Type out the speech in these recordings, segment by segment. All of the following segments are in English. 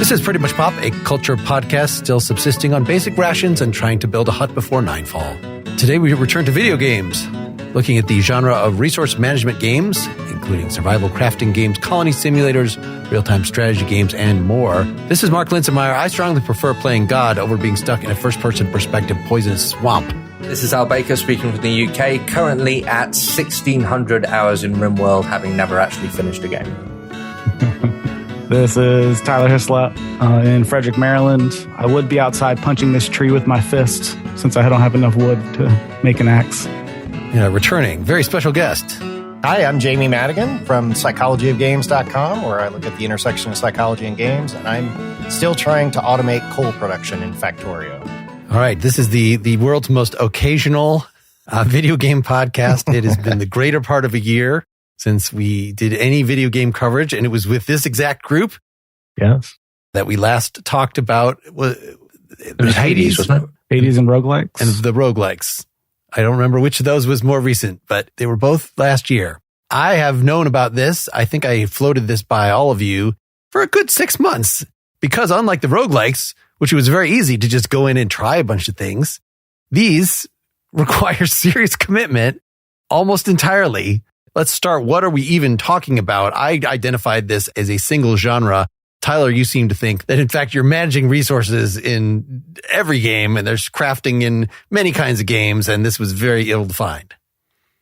This is Pretty Much Pop, a culture podcast still subsisting on basic rations and trying to build a hut before nightfall. Today we return to video games, looking at the genre of resource management games, including survival crafting games, colony simulators, real-time strategy games, and more. This is Mark Linsenmeyer. I strongly prefer playing God over being stuck in a first-person perspective poisonous swamp. This is Al Baker speaking from the UK, currently at 1,600 hours in RimWorld, having never actually finished a game. This is Tyler Hislop in Frederick, Maryland. I would be outside punching this tree with my fist since I don't have enough wood to make an axe. Returning, very special guest. Hi, I'm Jamie Madigan from psychologyofgames.com, where I look at the intersection of psychology and games, and I'm still trying to automate coal production in Factorio. All right, this is the world's most occasional video game podcast. It has been the greater part of a year since we did any video game coverage, and it was with this exact group. Yes. That we last talked about. It was Hades, wasn't it? Hades and roguelikes. And the roguelikes. I don't remember which of those was more recent, but they were both last year. I have known about this. I think I floated this by all of you for a good 6 months, because unlike the roguelikes, which was very easy to just go in and try a bunch of things, these require serious commitment almost entirely. Let's start. What are we even talking about? I identified this as a single genre. Tyler, you seem to think that, in fact, you're managing resources in every game, and there's crafting in many kinds of games, and this was very ill-defined.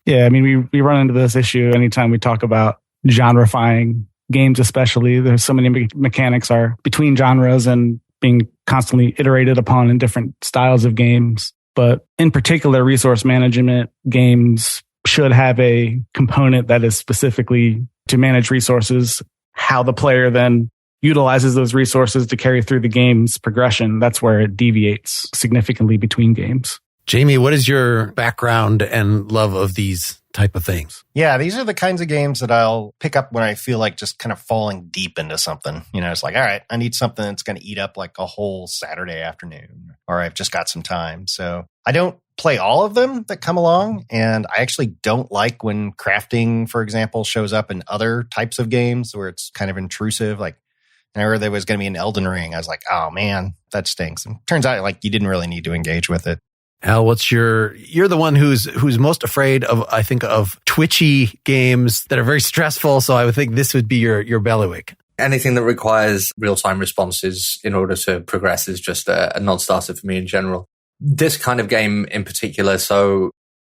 Yeah, I mean, we run into this issue anytime we talk about genrefying games, especially. There's so many mechanics are between genres and being constantly iterated upon in different styles of games. But in particular, resource management games should have a component that is specifically to manage resources. How the player then utilizes those resources to carry through the game's progression, that's where it deviates significantly between games. Jamie, what is your background and love of these type of things? Yeah, these are the kinds of games that I'll pick up when I feel like just kind of falling deep into something. It's like, all right, I need something that's going to eat up like a whole Saturday afternoon, or I've just got some time. So I don't play all of them that come along. And I actually don't like when crafting, for example, shows up in other types of games where it's kind of intrusive. Like, I heard there was going to be an Elden Ring. I was like, oh man, that stinks. And turns out like you didn't really need to engage with it. Al, you're the one who's most afraid of, I think, of twitchy games that are very stressful. So I would think this would be your bailiwick. Anything that requires real-time responses in order to progress is just a non-starter for me in general. This kind of game in particular. So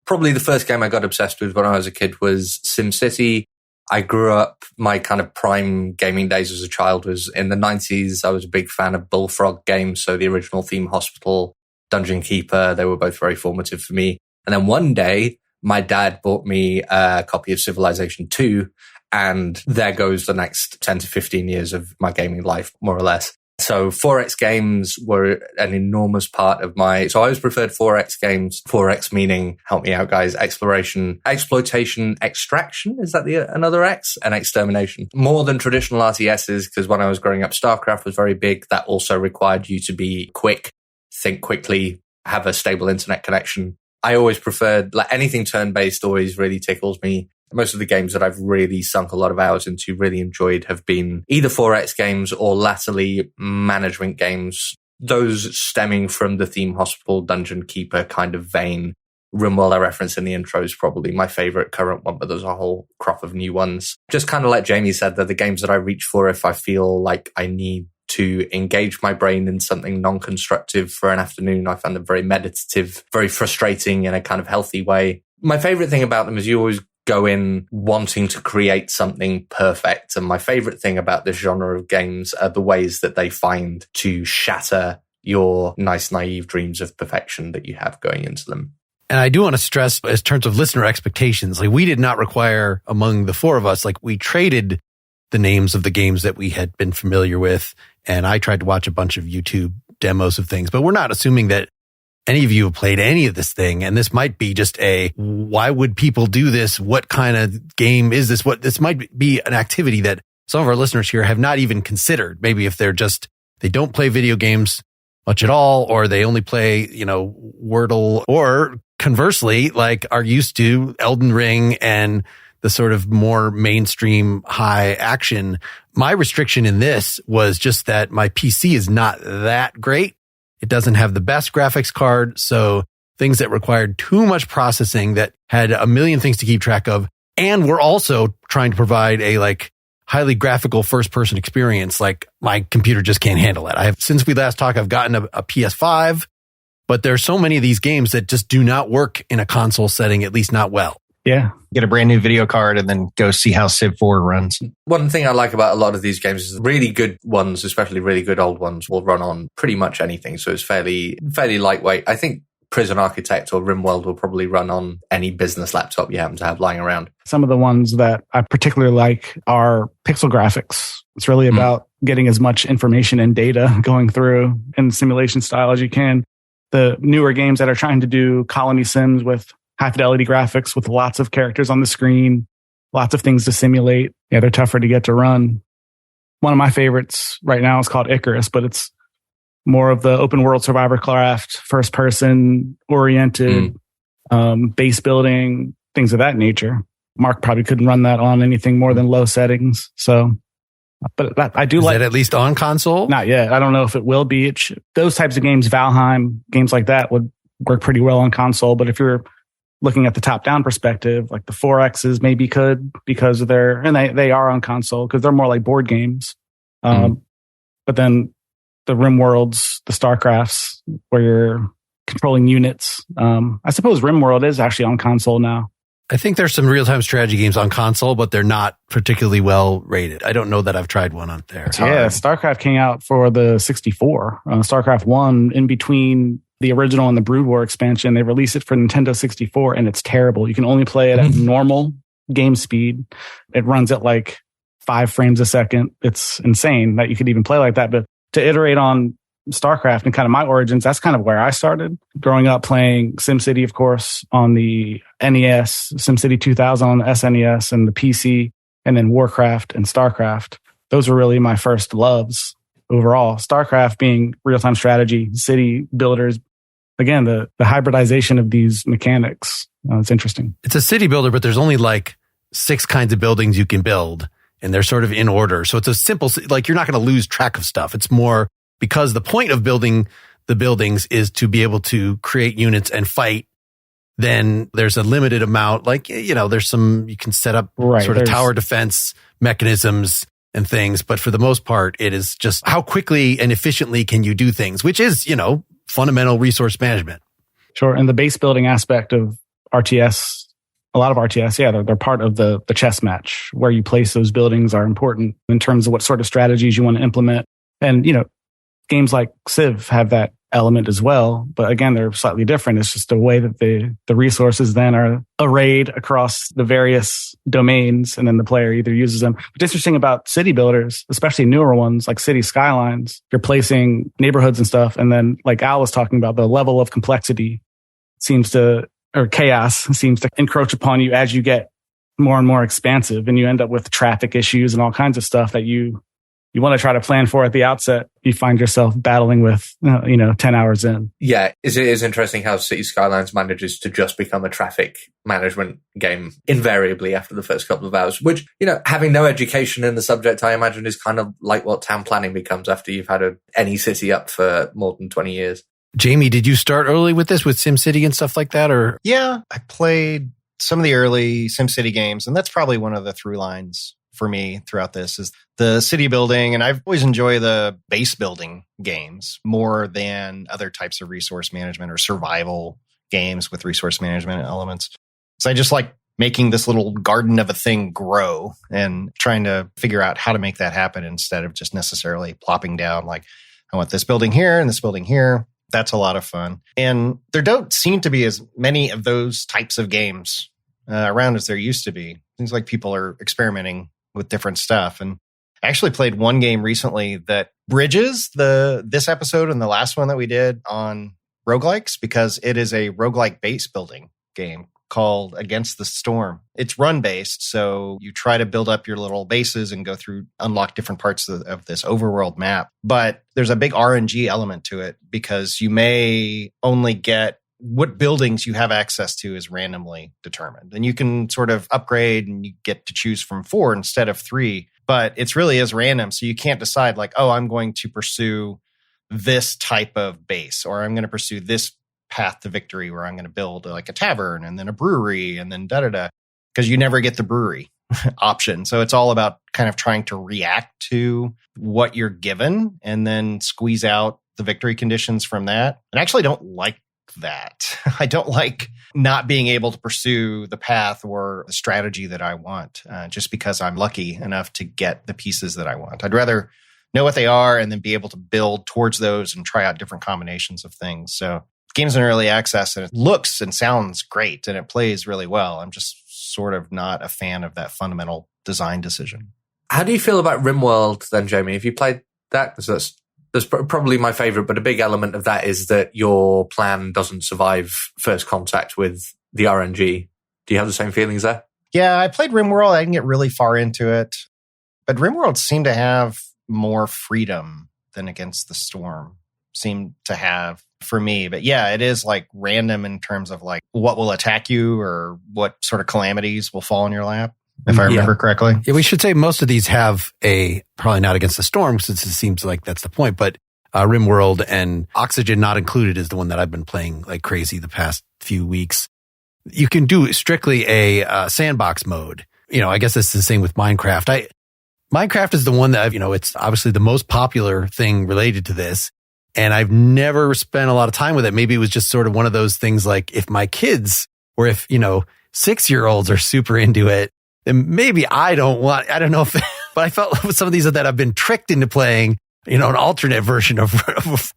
probably the first game I got obsessed with when I was a kid was SimCity. I grew up, my kind of prime gaming days as a child was in the 90s. I was a big fan of Bullfrog games. So the original Theme Hospital, Dungeon Keeper, they were both very formative for me. And then one day, my dad bought me a copy of Civilization 2, and there goes the next 10 to 15 years of my gaming life, more or less. So 4X games were an enormous part of so I always preferred 4X games. 4X meaning, help me out guys, exploration, exploitation, extraction. Is that another X? And extermination. More than traditional RTSs, because when I was growing up, Starcraft was very big. That also required you to be quick, think quickly, have a stable internet connection. I always preferred, like, anything turn-based always really tickles me. Most of the games that I've really sunk a lot of hours into, really enjoyed, have been either 4X games or latterly management games. Those stemming from the Theme Hospital, Dungeon Keeper kind of vein. RimWorld I referenced in the intro is probably my favorite current one, but there's a whole crop of new ones. Just kind of like Jamie said, they're the games that I reach for if I feel like I need to engage my brain in something non-constructive for an afternoon. I find them very meditative, very frustrating in a kind of healthy way. My favorite thing about them is you always go in wanting to create something perfect. And my favorite thing about this genre of games are the ways that they find to shatter your nice, naive dreams of perfection that you have going into them. And I do want to stress, in terms of listener expectations, like, we did not require, among the four of us, like, we traded the names of the games that we had been familiar with. And I tried to watch a bunch of YouTube demos of things, but we're not assuming that any of you have played any of this thing. And this might be just why would people do this? What kind of game is this? This might be an activity that some of our listeners here have not even considered. Maybe if they don't play video games much at all, or they only play, Wordle, or conversely, like, are used to Elden Ring and the sort of more mainstream high action. My restriction in this was just that my PC is not that great. It doesn't have the best graphics card. So things that required too much processing that had a million things to keep track of. And we're also trying to provide a like highly graphical first person experience. Like my computer just can't handle it. Since we last talked, I've gotten a PS5, but there's so many of these games that just do not work in a console setting, at least not well. Yeah. Get a brand new video card and then go see how Civ 4 runs. One thing I like about a lot of these games is really good ones, especially really good old ones, will run on pretty much anything. So it's fairly lightweight. I think Prison Architect or RimWorld will probably run on any business laptop you happen to have lying around. Some of the ones that I particularly like are pixel graphics. It's really about getting as much information and data going through in simulation style as you can. The newer games that are trying to do colony sims with high fidelity graphics with lots of characters on the screen, lots of things to simulate. Yeah, they're tougher to get to run. One of my favorites right now is called Icarus, but it's more of the open world survivor craft, first person oriented, base building, things of that nature. Mark probably couldn't run that on anything more than low settings. So, but I do like it at least on console. Not yet. I don't know if it will be. Those types of games, Valheim, games like that would work pretty well on console. But if you're looking at the top down perspective, like the 4Xs maybe could because they are on console because they're more like board games. But then the RimWorlds, the Starcrafts, where you're controlling units. I suppose RimWorld is actually on console now. I think there's some real-time strategy games on console, but they're not particularly well rated. I don't know that I've tried one on there. Yeah, StarCraft came out for the 64. StarCraft 1, in between the original and the Brood War expansion, they released it for Nintendo 64, and it's terrible. You can only play it at normal game speed. It runs at like 5 frames a second. It's insane that you could even play like that. But to iterate on StarCraft and kind of my origins, that's kind of where I started. Growing up playing SimCity, of course, on the NES, SimCity 2000 on the SNES and the PC, and then Warcraft and StarCraft. Those were really my first loves overall. StarCraft being real-time strategy, city builders. Again, the hybridization of these mechanics. It's interesting. It's a city builder, but there's only like 6 kinds of buildings you can build, and they're sort of in order. So it's a simple, like you're not going to lose track of stuff. It's more because the point of building the buildings is to be able to create units and fight. Then there's a limited amount, like, there's some, you can set up sort of tower defense mechanisms and things. But for the most part, it is just how quickly and efficiently can you do things, which is, fundamental resource management. Sure. And the base building aspect of RTS, a lot of RTS, yeah, they're part of the chess match. Where you place those buildings are important in terms of what sort of strategies you want to implement. And, games like Civ have that element as well. But again, they're slightly different. It's just the way that the resources then are arrayed across the various domains, and then the player either uses them. What's interesting about city builders, especially newer ones like City Skylines, you're placing neighborhoods and stuff. And then like Al was talking about, the level of complexity chaos seems to encroach upon you as you get more and more expansive, and you end up with traffic issues and all kinds of stuff that you want to try to plan for at the outset. You find yourself battling with, 10 hours in. Yeah, it is interesting how City Skylines manages to just become a traffic management game invariably after the first couple of hours, which, having no education in the subject, I imagine is kind of like what town planning becomes after you've had any city up for more than 20 years. Jamie, did you start early with this, with SimCity and stuff like that? Or yeah, I played some of the early SimCity games, and that's probably one of the through lines for me throughout this is the city building. And I've always enjoyed the base building games more than other types of resource management or survival games with resource management elements. So I just like making this little garden of a thing grow and trying to figure out how to make that happen instead of just necessarily plopping down like, I want this building here and this building here. That's a lot of fun. And there don't seem to be as many of those types of games around as there used to be. Seems like people are experimenting with different stuff. And I actually played one game recently that bridges this episode and the last one that we did on roguelikes, because it is a roguelike base building game called Against the Storm. It's run based, so you try to build up your little bases and go through, unlock different parts of this overworld map. But there's a big RNG element to it because you may only get what buildings you have access to is randomly determined. And you can sort of upgrade and you get to choose from 4 instead of 3 but it really is random. So you can't decide like, oh, I'm going to pursue this type of base, or I'm going to pursue this path to victory where I'm going to build like a tavern and then a brewery and then da-da-da, because you never get the brewery option. So it's all about kind of trying to react to what you're given and then squeeze out the victory conditions from that. And I actually don't like that. I don't like not being able to pursue the path or the strategy that I want just because I'm lucky enough to get the pieces that I want. I'd rather know what they are and then be able to build towards those and try out different combinations of things. So game's in early access and it looks and sounds great and it plays really well. I'm just sort of not a fan of that fundamental design decision. How do you feel about RimWorld then, Jamie? Have you played that? Because that's probably my favorite, but a big element of that is that your plan doesn't survive first contact with the RNG. Do you have the same feelings there? Yeah, I played RimWorld. I didn't get really far into it. But RimWorld seemed to have more freedom than Against the Storm seemed to have for me. But yeah, it is like random in terms of like what will attack you or what sort of calamities will fall in your lap, if I remember correctly. Yeah, we should say most of these have probably not Against the Storm, since it seems like that's the point, but RimWorld and Oxygen Not Included is the one that I've been playing like crazy the past few weeks. You can do strictly a sandbox mode. I guess it's the same with Minecraft. Minecraft is the one that it's obviously the most popular thing related to this. And I've never spent a lot of time with it. Maybe it was just sort of one of those things like if my kids or if, 6-year-olds are super into it, then maybe I don't know if, but I felt with some of these that I've been tricked into playing, an alternate version of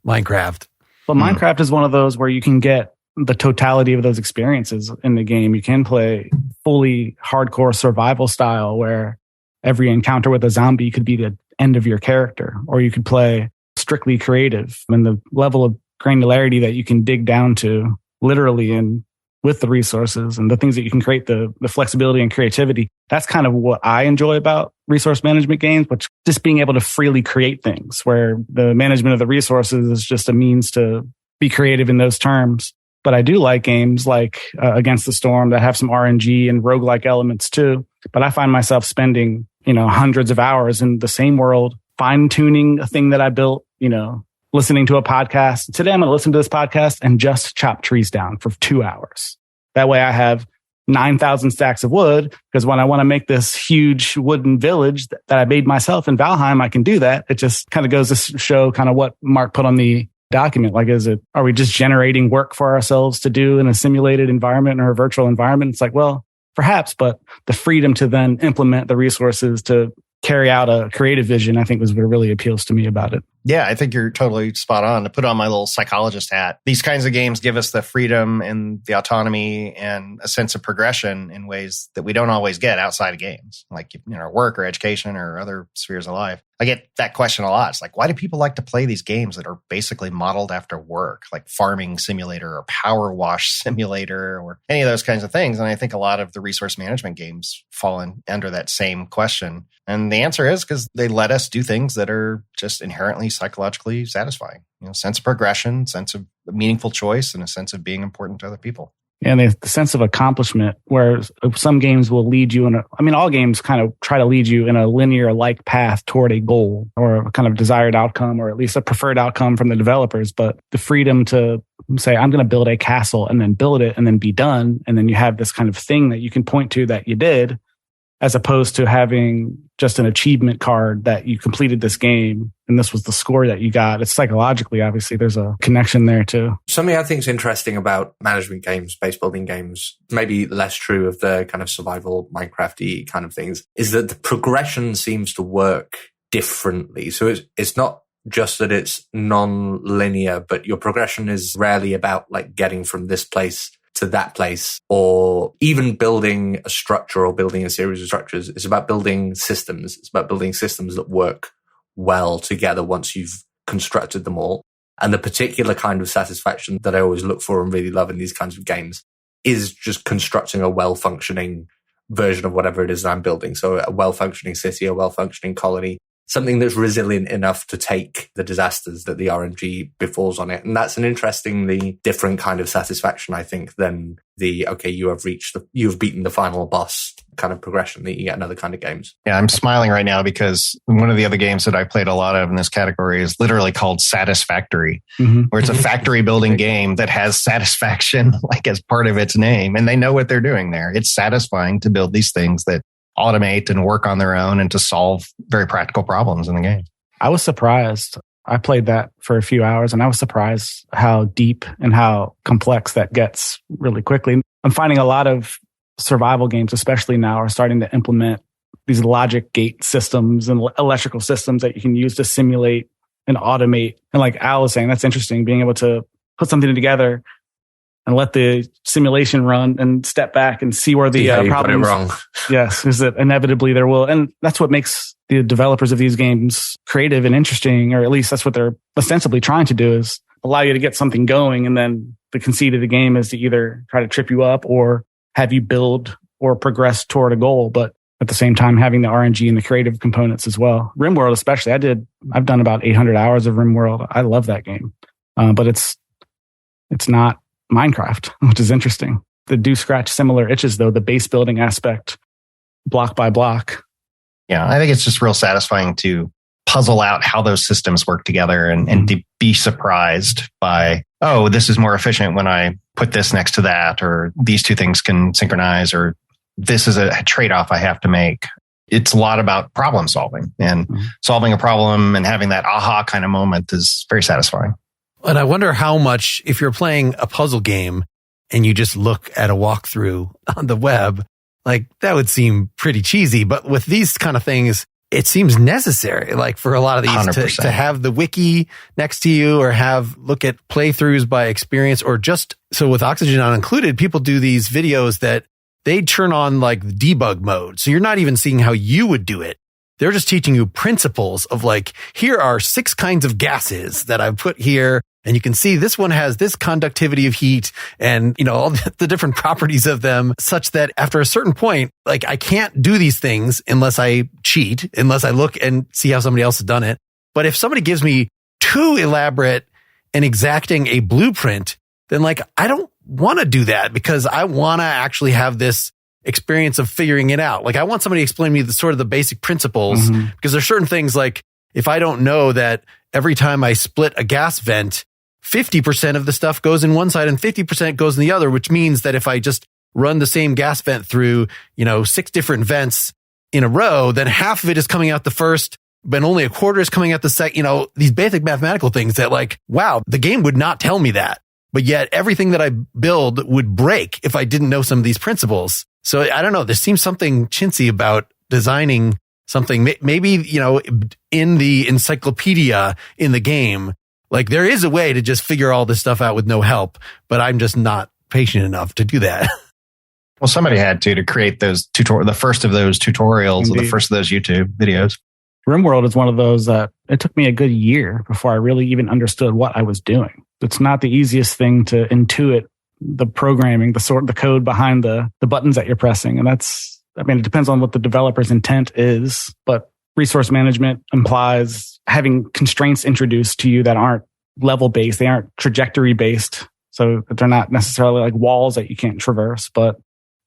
Minecraft. Well, Minecraft is one of those where you can get the totality of those experiences in the game. You can play fully hardcore survival style where every encounter with a zombie could be the end of your character, or you could play strictly creative, and the level of granularity that you can dig down to literally and with the resources and the things that you can create, the flexibility and creativity. That's kind of what I enjoy about resource management games, but just being able to freely create things where the management of the resources is just a means to be creative in those terms. But I do like games like Against the Storm that have some RNG and roguelike elements too. But I find myself spending, hundreds of hours in the same world, fine-tuning a thing that I built, listening to a podcast. Today I'm going to listen to this podcast and just chop trees down for 2 hours. That way I have 9,000 stacks of wood, because when I want to make this huge wooden village that I made myself in Valheim, I can do that. It just kind of goes to show kind of what Mark put on the document. Like, are we just generating work for ourselves to do in a simulated environment or a virtual environment? It's like, well, perhaps, but the freedom to then implement the resources to carry out a creative vision, I think was what really appeals to me about it. Yeah, I think you're totally spot on. To put on my little psychologist hat, these kinds of games give us the freedom and the autonomy and a sense of progression in ways that we don't always get outside of games, like work or education or other spheres of life. I get that question a lot. It's like, why do people like to play these games that are basically modeled after work, like Farming Simulator or Power Wash Simulator or any of those kinds of things? And I think a lot of the resource management games fall under that same question. And the answer is because they let us do things that are just inherently psychologically satisfying. Sense of progression, sense of meaningful choice, and a sense of being important to other people. And the sense of accomplishment, where some games will lead you all games kind of try to lead you in a linear-like path toward a goal or a kind of desired outcome, or at least a preferred outcome from the developers. But the freedom to say, I'm going to build a castle and then build it and then be done. And then you have this kind of thing that you can point to that you did, as opposed to having just an achievement card that you completed this game and this was the score that you got. It's psychologically, obviously, there's a connection there too. Something I think is interesting about management games, base building games, maybe less true of the kind of survival Minecraft-y kind of things, is that the progression seems to work differently. So it's not just that it's non-linear, but your progression is rarely about like getting from this place to that place, or even building a structure or building a series of structures. It's about building systems. It's about building systems that work well together once you've constructed them all. And the particular kind of satisfaction that I always look for and really love in these kinds of games is just constructing a well-functioning version of whatever it is that I'm building. So a well-functioning city, a well-functioning colony, something that's resilient enough to take the disasters that the RNG befalls on it. And that's an interestingly different kind of satisfaction, I think, than you've beaten the final boss kind of progression that you get in other kind of games. Yeah, I'm smiling right now because one of the other games that I played a lot of in this category is literally called Satisfactory, where it's a factory building game that has satisfaction like as part of its name. And they know what they're doing there. It's satisfying to build these things that automate and work on their own and to solve very practical problems in the game. I was surprised. I played that for a few hours and I was surprised how deep and how complex that gets really quickly. I'm finding a lot of survival games, especially now, are starting to implement these logic gate systems and electrical systems that you can use to simulate and automate. And like Al was saying, that's interesting, being able to put something together and let the simulation run and step back and see where the problems. Wrong. Yes, is that inevitably there will. And that's what makes the developers of these games creative and interesting, or at least that's what they're ostensibly trying to do, is allow you to get something going. And then the conceit of the game is to either try to trip you up or have you build or progress toward a goal, but at the same time having the RNG and the creative components as well. RimWorld especially, I've done about 800 hours of RimWorld. I love that game. But it's not Minecraft, which is interesting. They do scratch similar itches though, the base building aspect, block by block. Yeah, I think it's just real satisfying to puzzle out how those systems work together and to be surprised by, oh, this is more efficient when I put this next to that, or these two things can synchronize, or this is a trade-off I have to make. It's a lot about problem solving, and solving a problem and having that aha kind of moment is very satisfying. And I wonder how much, if you're playing a puzzle game and you just look at a walkthrough on the web, like that would seem pretty cheesy. But with these kind of things, it seems necessary, like for a lot of these to have the wiki next to you, or look at playthroughs by experience, or just so with Oxygen not included, people do these videos that they turn on like debug mode. So you're not even seeing how you would do it. They're just teaching you principles of like, here are 6 kinds of gases that I've put here. And you can see this one has this conductivity of heat and, all the different properties of them, such that after a certain point, like I can't do these things unless I cheat, unless I look and see how somebody else has done it. But if somebody gives me too elaborate and exacting a blueprint, then like, I don't want to do that, because I want to actually have this experience of figuring it out. Like I want somebody to explain to me the basic principles, because there's certain things like if I don't know that every time I split a gas vent, 50% of the stuff goes in one side and 50% goes in the other, which means that if I just run the same gas vent through, 6 different vents in a row, then half of it is coming out the first, but only a quarter is coming out the second, these basic mathematical things that like, wow, the game would not tell me that. But yet everything that I build would break if I didn't know some of these principles. So I don't know. There seems something chintzy about designing something, maybe, in the encyclopedia in the game. Like there is a way to just figure all this stuff out with no help, but I'm just not patient enough to do that. Well, somebody had to create those the first of those tutorials, or the first of those YouTube videos. RimWorld is one of those that it took me a good year before I really even understood what I was doing. It's not the easiest thing to intuit the programming, the code behind the buttons that you're pressing. And it depends on what the developer's intent is, but resource management implies having constraints introduced to you that aren't level based. They aren't trajectory based. So they're not necessarily like walls that you can't traverse, but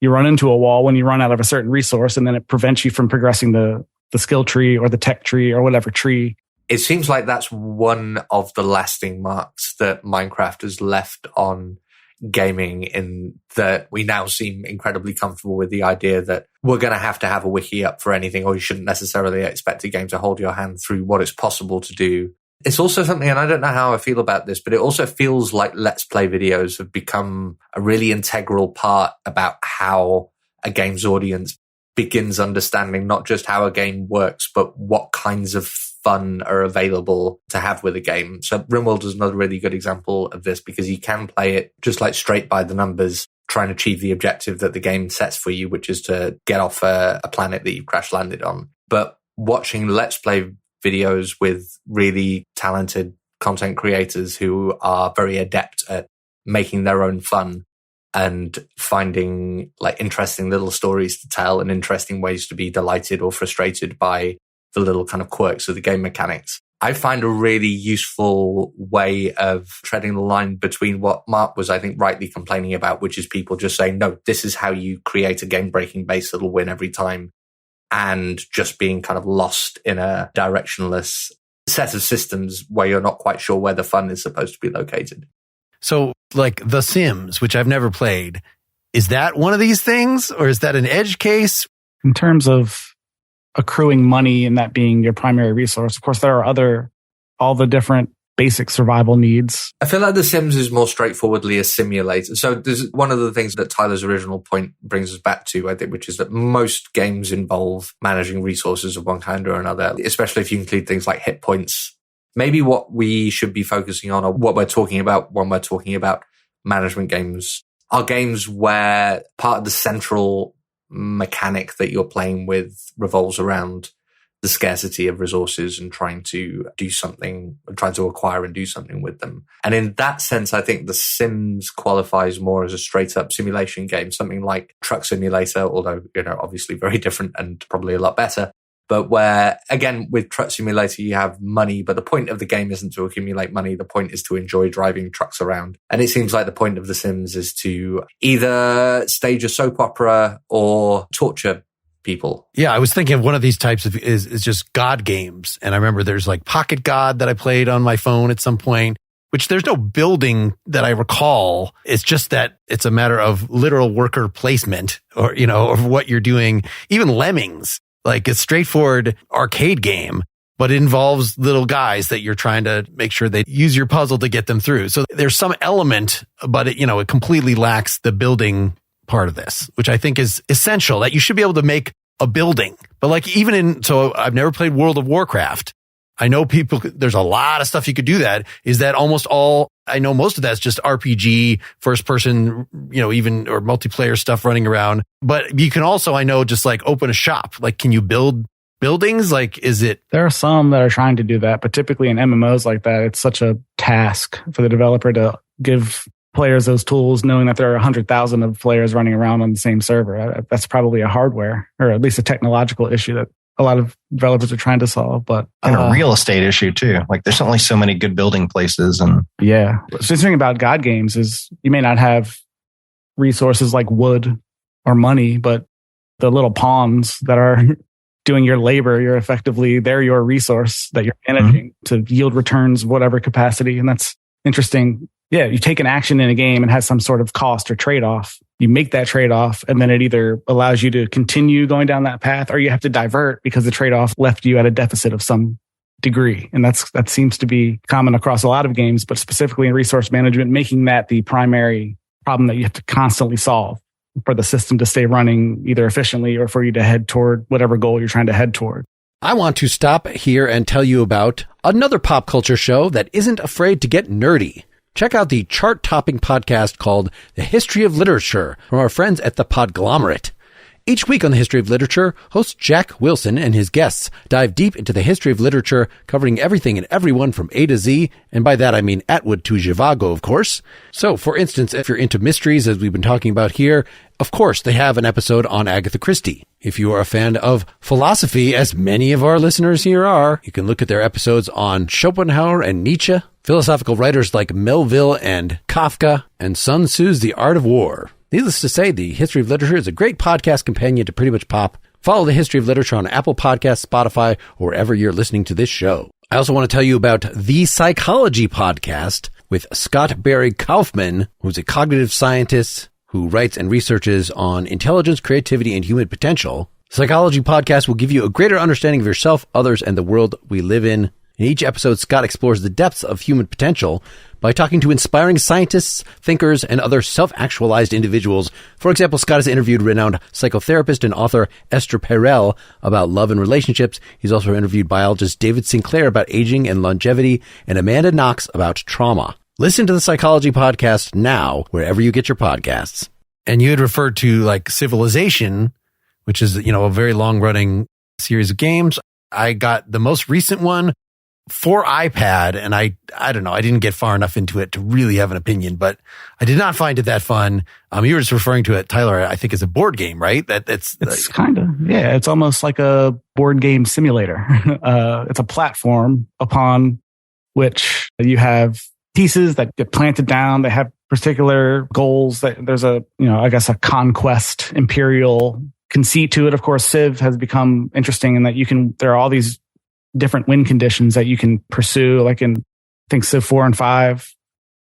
you run into a wall when you run out of a certain resource, and then it prevents you from progressing the skill tree or the tech tree or whatever tree. It seems like that's one of the lasting marks that Minecraft has left on gaming, in that we now seem incredibly comfortable with the idea that we're going to have a wiki up for anything, or you shouldn't necessarily expect a game to hold your hand through what it's possible to do. It's also something, and I don't know how I feel about this, but it also feels like Let's Play videos have become a really integral part about how a game's audience begins understanding not just how a game works, but what kinds of fun are available to have with a game. So RimWorld is another really good example of this, because you can play it just like straight by the numbers, try and achieve the objective that the game sets for you, which is to get off a planet that you've crash landed on. But watching Let's Play videos with really talented content creators who are very adept at making their own fun and finding like interesting little stories to tell and interesting ways to be delighted or frustrated by the little kind of quirks of the game mechanics. I find a really useful way of treading the line between what Mark was, I think, rightly complaining about, which is people just saying, no, this is how you create a game-breaking base that'll win every time, and just being kind of lost in a directionless set of systems where you're not quite sure where the fun is supposed to be located. So like The Sims, which I've never played, is that one of these things, or is that an edge case? In terms of accruing money and that being your primary resource, of course, there are all the different basic survival needs. I feel like The Sims is more straightforwardly a simulator. So there's one of the things that Tyler's original point brings us back to, I think, which is that most games involve managing resources of one kind or another, especially if you include things like hit points. Maybe what we should be focusing on, or what we're talking about when we're talking about management games, are games where part of the central mechanic that you're playing with revolves around the scarcity of resources and trying to do something, trying to acquire and do something with them. And in that sense, I think The Sims qualifies more as a straight up simulation game, something like Truck Simulator, although, obviously very different and probably a lot better. But where, again, with Truck Simulator, you have money, but the point of the game isn't to accumulate money. The point is to enjoy driving trucks around. And it seems like the point of The Sims is to either stage a soap opera or torture people. Yeah, I was thinking of one of these types of is just God games. And I remember there's like Pocket God that I played on my phone at some point, which there's no building that I recall. It's just that it's a matter of literal worker placement or, or what you're doing. Even Lemmings. Like a straightforward arcade game, but it involves little guys that you're trying to make sure they use your puzzle to get them through. So there's some element, but it completely lacks the building part of this, which I think is essential, that you should be able to make a building. But like so I've never played World of Warcraft. I know there's a lot of stuff you could do that. Is that almost all? I know most of that's just RPG, first person, even or multiplayer stuff running around. But you can also, I know, just like open a shop. Like, can you build buildings? Like, is it? There are some that are trying to do that, but typically in MMOs like that, it's such a task for the developer to give players those tools, knowing that there are 100,000 of players running around on the same server. That's probably a hardware or at least a technological issue that a lot of developers are trying to solve, but and a real estate issue too. Like there's only so many good building places, and yeah. So the thing about God games is you may not have resources like wood or money, but the little pawns that are doing your labor, they're your resource that you're managing to yield returns, whatever capacity, and that's interesting. Yeah, you take an action in a game and has some sort of cost or trade-off. You make that trade-off, and then it either allows you to continue going down that path, or you have to divert because the trade-off left you at a deficit of some degree. And that seems to be common across a lot of games, but specifically in resource management, making that the primary problem that you have to constantly solve for the system to stay running either efficiently or for you to head toward whatever goal you're trying to head toward. I want to stop here and tell you about another pop culture show that isn't afraid to get nerdy. Check out the chart-topping podcast called The History of Literature from our friends at The Podglomerate. Each week on The History of Literature, host Jack Wilson and his guests dive deep into the history of literature, covering everything and everyone from A to Z, and by that I mean Atwood to Zhivago, of course. So, for instance, if you're into mysteries, as we've been talking about here, of course, they have an episode on Agatha Christie. If you are a fan of philosophy, as many of our listeners here are, you can look at their episodes on Schopenhauer and Nietzsche, philosophical writers like Melville and Kafka, and Sun Tzu's The Art of War. Needless to say, The History of Literature is a great podcast companion to pretty much pop. Follow The History of Literature on Apple Podcasts, Spotify, or wherever you're listening to this show. I also want to tell you about The Psychology Podcast with Scott Barry Kaufman, who's a cognitive scientist who writes and researches on intelligence, creativity, and human potential. The Psychology Podcast will give you a greater understanding of yourself, others, and the world we live in. In each episode, Scott explores the depths of human potential by talking to inspiring scientists, thinkers, and other self-actualized individuals. For example, Scott has interviewed renowned psychotherapist and author Esther Perel about love and relationships. He's also interviewed biologist David Sinclair about aging and longevity, and Amanda Knox about trauma. Listen to the Psychology Podcast now, wherever you get your podcasts. And you had referred to like Civilization, which is, a very long-running series of games. I got the most recent one, for iPad, and I don't know, I didn't get far enough into it to really have an opinion, but I did not find it that fun. You were just referring to it, Tyler, I think as a board game, right? It's kind of, yeah, it's almost like a board game simulator. It's a platform upon which you have pieces that get planted down. They have particular goals. That there's a conquest imperial conceit to it. Of course, Civ has become interesting in that there are all these different win conditions that you can pursue. Like in, I think Civ 4 and 5,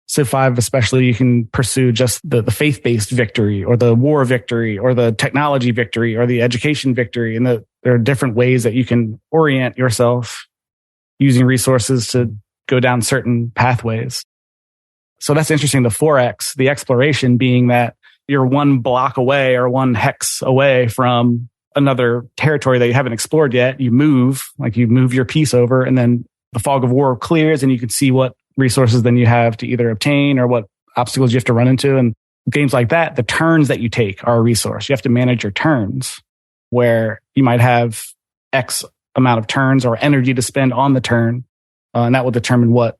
Civ 5 especially, you can pursue just the faith-based victory or the war victory or the technology victory or the education victory. And there are different ways that you can orient yourself using resources to go down certain pathways. So that's interesting. The 4X, the exploration being that you're one block away or one hex away from another territory that you haven't explored yet. You move your piece over, and then the fog of war clears and you can see what resources then you have to either obtain or what obstacles you have to run into. And games like that, the turns that you take are a resource. You have to manage your turns, where you might have X amount of turns or energy to spend on the turn. And that will determine what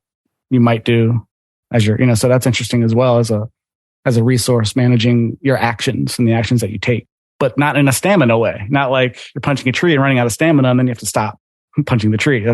you might do as so that's interesting as well as a resource, managing your actions and the actions that you take, but not in a stamina way. Not like you're punching a tree and running out of stamina and then you have to stop punching the tree.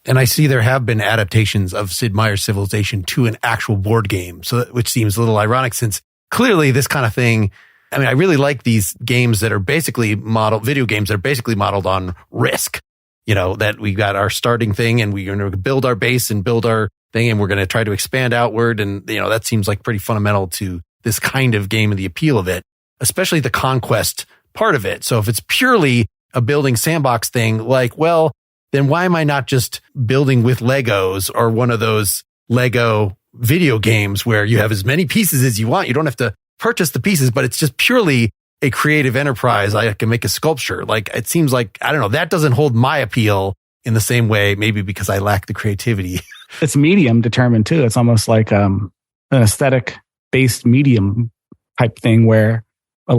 And I see there have been adaptations of Sid Meier's Civilization to an actual board game, which seems a little ironic since clearly this kind of thing. I mean, I really like these games that are basically video games that are basically modeled on risk. That we got our starting thing and we're going to build our base and build our thing and we're going to try to expand outward. And, that seems like pretty fundamental to this kind of game and the appeal of it, especially the conquest part of it. So if it's purely a building sandbox thing, then why am I not just building with Legos or one of those Lego video games where you have as many pieces as you want? You don't have to purchase the pieces, but it's just purely a creative enterprise. I can make a sculpture. It seems like, I don't know, that doesn't hold my appeal in the same way, maybe because I lack the creativity. It's medium determined too. It's almost like an aesthetic based medium type thing where a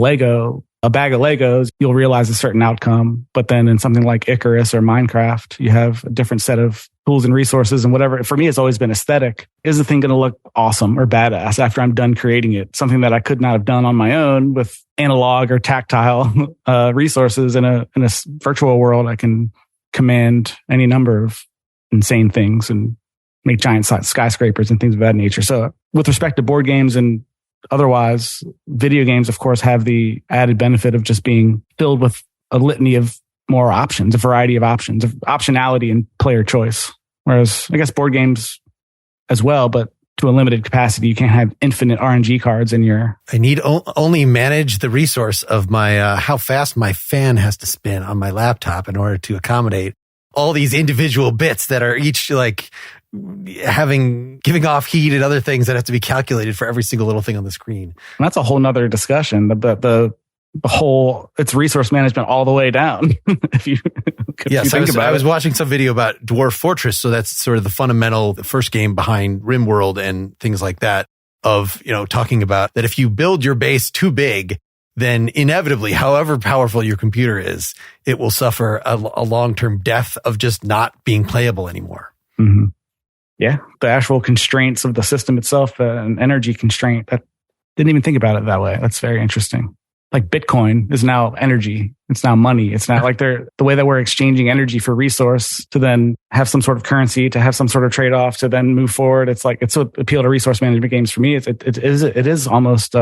bag of Legos, you'll realize a certain outcome. But then in something like Icarus or Minecraft, you have a different set of tools and resources and whatever. For me, it's always been aesthetic. Is the thing going to look awesome or badass after I'm done creating it? Something that I could not have done on my own with analog or tactile resources in a virtual world. I can command any number of insane things and make giant skyscrapers and things of that nature. So with respect to board games and otherwise, video games, of course, have the added benefit of just being filled with a litany of more options, a variety of options, of optionality and player choice. Whereas I guess board games as well, but to a limited capacity, you can't have infinite RNG cards in your... I need only manage the resource of my how fast my fan has to spin on my laptop in order to accommodate all these individual bits that are each giving off heat and other things that have to be calculated for every single little thing on the screen. And that's a whole nother discussion. The whole, it's resource management all the way down. I was watching some video about Dwarf Fortress. So that's sort of the fundamental, the first game behind RimWorld and things like that of, talking about that if you build your base too big, then inevitably, however powerful your computer is, it will suffer a long-term death of just not being playable anymore. Mm-hmm. Yeah. The actual constraints of the system itself, an energy constraint. That didn't even think about it that way. That's very interesting. Like Bitcoin is now energy. It's now money. It's not like the way that we're exchanging energy for resource to then have some sort of currency, to have some sort of trade-off, to then move forward. It's like, it's what appeal to resource management games for me. It is almost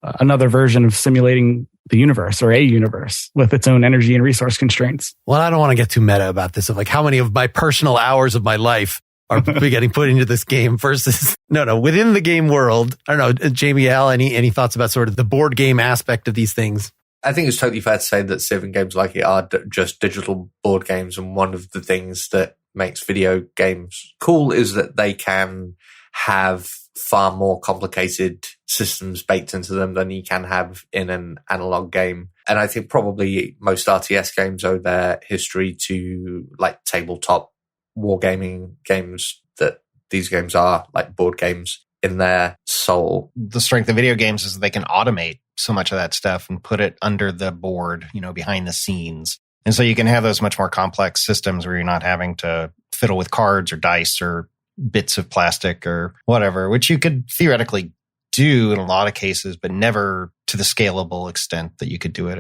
another version of simulating the universe or a universe with its own energy and resource constraints. Well, I don't want to get too meta about this of like how many of my personal hours of my life are getting put into this game versus within the game world. I don't know, Jamie, Al, any thoughts about sort of the board game aspect of these things? I think it's totally fair to say that Civ and games like it are just digital board games. And one of the things that makes video games cool is that they can have far more complicated systems baked into them than you can have in an analog game. And I think probably most RTS games owe their history to like tabletop wargaming games, that these games are like board games in their soul. The strength of video games is that they can automate so much of that stuff and put it under the board, behind the scenes. And so you can have those much more complex systems where you're not having to fiddle with cards or dice or bits of plastic or whatever, which you could theoretically do in a lot of cases, but never to the scalable extent that you could do it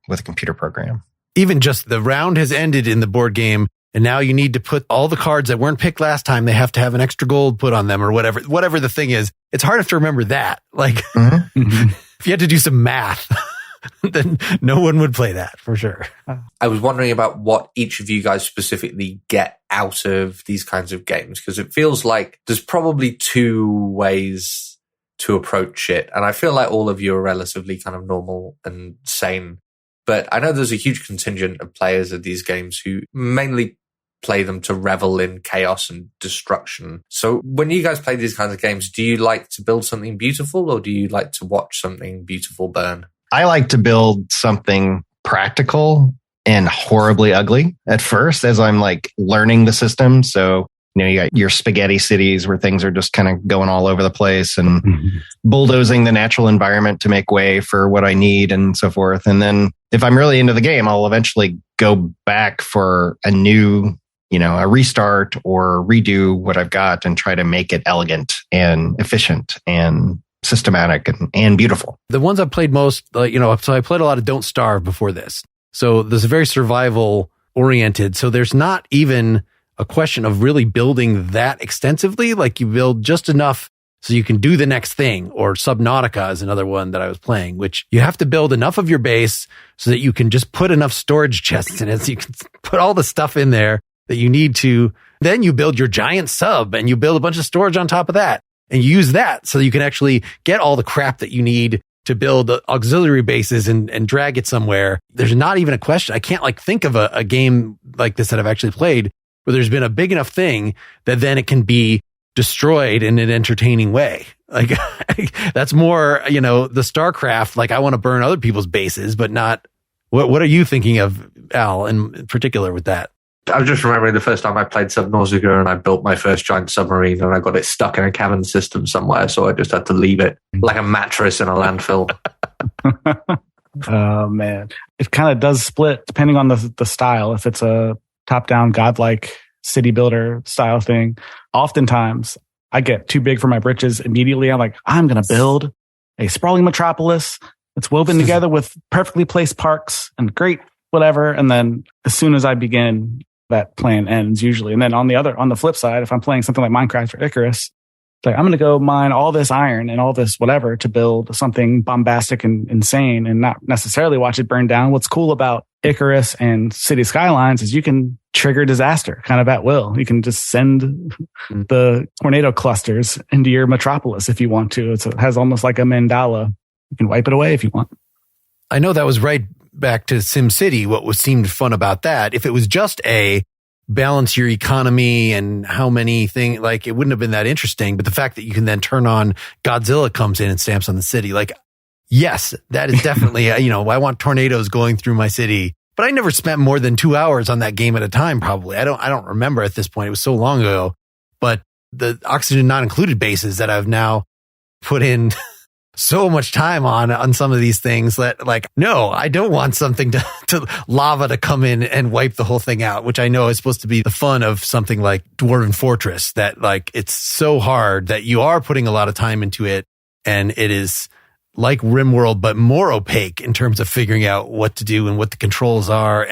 with a computer program. Even just the round has ended in the board game, and now you need to put all the cards that weren't picked last time, they have to have an extra gold put on them or whatever the thing is. It's hard enough to remember that. Like, if you had to do some math, then no one would play that for sure. I was wondering about what each of you guys specifically get out of these kinds of games, because it feels like there's probably two ways to approach it. And I feel like all of you are relatively kind of normal and sane. But I know there's a huge contingent of players of these games who mainly play them to revel in chaos and destruction. So when you guys play these kinds of games, do you like to build something beautiful, or do you like to watch something beautiful burn? I like to build something practical and horribly ugly at first as I'm like learning the system. So, you got your spaghetti cities where things are just kind of going all over the place and bulldozing the natural environment to make way for what I need and so forth. And then if I'm really into the game, I'll eventually go back for a new, a restart or redo what I've got and try to make it elegant and efficient and systematic and beautiful. The ones I've played most, so I played a lot of Don't Starve before this. So there's a very survival oriented. So there's not even a question of really building that extensively. Like you build just enough so you can do the next thing. Or Subnautica is another one that I was playing, which you have to build enough of your base so that you can just put enough storage chests in it. So you can put all the stuff in there that you need to. Then you build your giant sub and you build a bunch of storage on top of that. And you use that so you can actually get all the crap that you need to build auxiliary bases and drag it somewhere. There's not even a question. I can't think of a game like this that I've actually played where there's been a big enough thing that then it can be destroyed in an entertaining way. Like that's more, the Starcraft, like I want to burn other people's bases, but not, what are you thinking of, Al, in particular with that? I was just remembering the first time I played Subnautica and I built my first giant submarine and I got it stuck in a cabin system somewhere. So I just had to leave it like a mattress in a landfill. Oh, man. It kind of does split depending on the style. If it's a top-down, godlike city builder style thing, oftentimes I get too big for my britches immediately. I'm like, I'm going to build a sprawling metropolis that's woven together with perfectly placed parks and great whatever. And then as soon as I begin, that plan ends usually. And then on the flip side, if I'm playing something like Minecraft or Icarus, like I'm going to go mine all this iron and all this whatever to build something bombastic and insane and not necessarily watch it burn down. What's cool about Icarus and City Skylines is you can trigger disaster kind of at will. You can just send the tornado clusters into your metropolis if you want to. It has almost like a mandala. You can wipe it away if you want. I know that was right back to SimCity. What seemed fun about that, if it was just a balance your economy and how many things, like it wouldn't have been that interesting. But the fact that you can then turn on Godzilla comes in and stamps on the city, like, yes, that is definitely, I want tornadoes going through my city. But I never spent more than 2 hours on that game at a time, probably. I don't remember at this point. It was so long ago. But the oxygen not included bases that I've now put in so much time on some of these things that, like, no, I don't want something to lava to come in and wipe the whole thing out, which I know is supposed to be the fun of something like Dwarven Fortress, that like it's so hard that you are putting a lot of time into it. And it is like RimWorld, but more opaque in terms of figuring out what to do and what the controls are.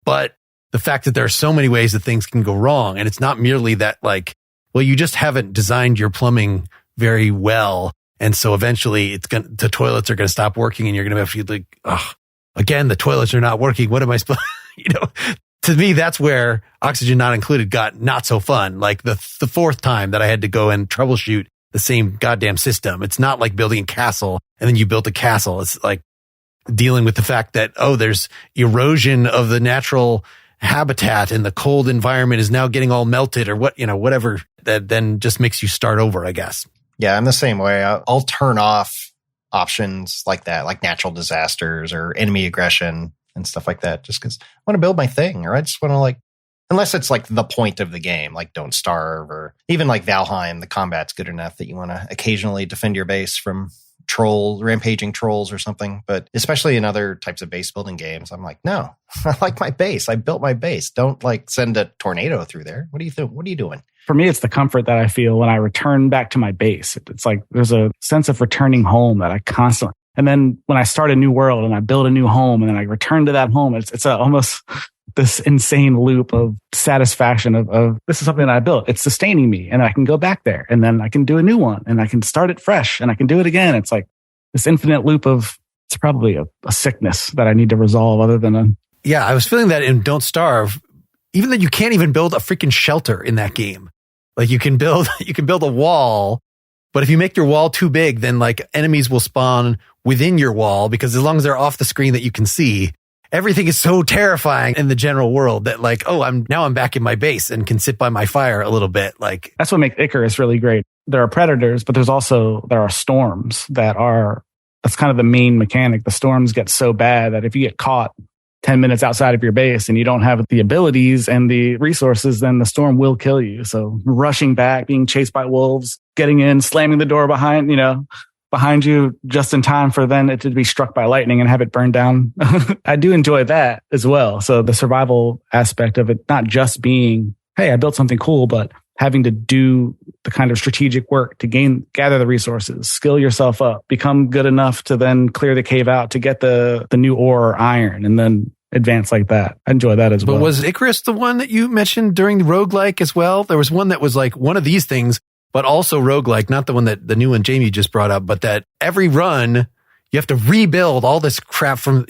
But the fact that there are so many ways that things can go wrong. And it's not merely that like, well, you just haven't designed your plumbing very well. And so eventually the toilets are going to stop working and you're going to have to like, oh, again, the toilets are not working. What am I supposed, to me, that's where oxygen not included got not so fun. Like the fourth time that I had to go and troubleshoot the same goddamn system. It's not like building a castle and then you built a castle. It's like dealing with the fact that, there's erosion of the natural habitat and the cold environment is now getting all melted or whatever that then just makes you start over, I guess. Yeah, I'm the same way. I'll turn off options like that, like natural disasters or enemy aggression and stuff like that, just because I want to build my thing, or I just want to unless it's like the point of the game, like Don't Starve, or even like Valheim, the combat's good enough that you want to occasionally defend your base from rampaging trolls or something. But especially in other types of base building games, I'm like, no, I like my base. I built my base. Don't like send a tornado through there. What do you think? What are you doing? For me, it's the comfort that I feel when I return back to my base. It's like there's a sense of returning home that I constantly. And then when I start a new world and I build a new home and then I return to that home, it's almost this insane loop of satisfaction of this is something that I built. It's sustaining me and I can go back there and then I can do a new one and I can start it fresh and I can do it again. It's like this infinite loop of, it's probably a sickness that I need to resolve other than a. Yeah, I was feeling that in Don't Starve, even though you can't even build a freaking shelter in that game. Like you can build a wall, but if you make your wall too big, then like enemies will spawn within your wall because as long as they're off the screen that you can see, everything is so terrifying in the general world that like, oh, I'm back in my base and can sit by my fire a little bit. Like that's what makes Icarus really great. There are predators, but there are storms that's kind of the main mechanic. The storms get so bad that if you get caught 10 minutes outside of your base and you don't have the abilities and the resources, then the storm will kill you. So rushing back, being chased by wolves, getting in, slamming the door behind you just in time for then it to be struck by lightning and have it burned down. I do enjoy that as well. So the survival aspect of it, not just being, hey, I built something cool, but having to do the kind of strategic work to gather the resources, skill yourself up, become good enough to then clear the cave out to get the new ore or iron and then advance like that. I enjoy that as well. But was Icarus the one that you mentioned during the roguelike as well? There was one that was like one of these things, but also roguelike, not the one that the new one Jamie just brought up, but that every run you have to rebuild all this crap from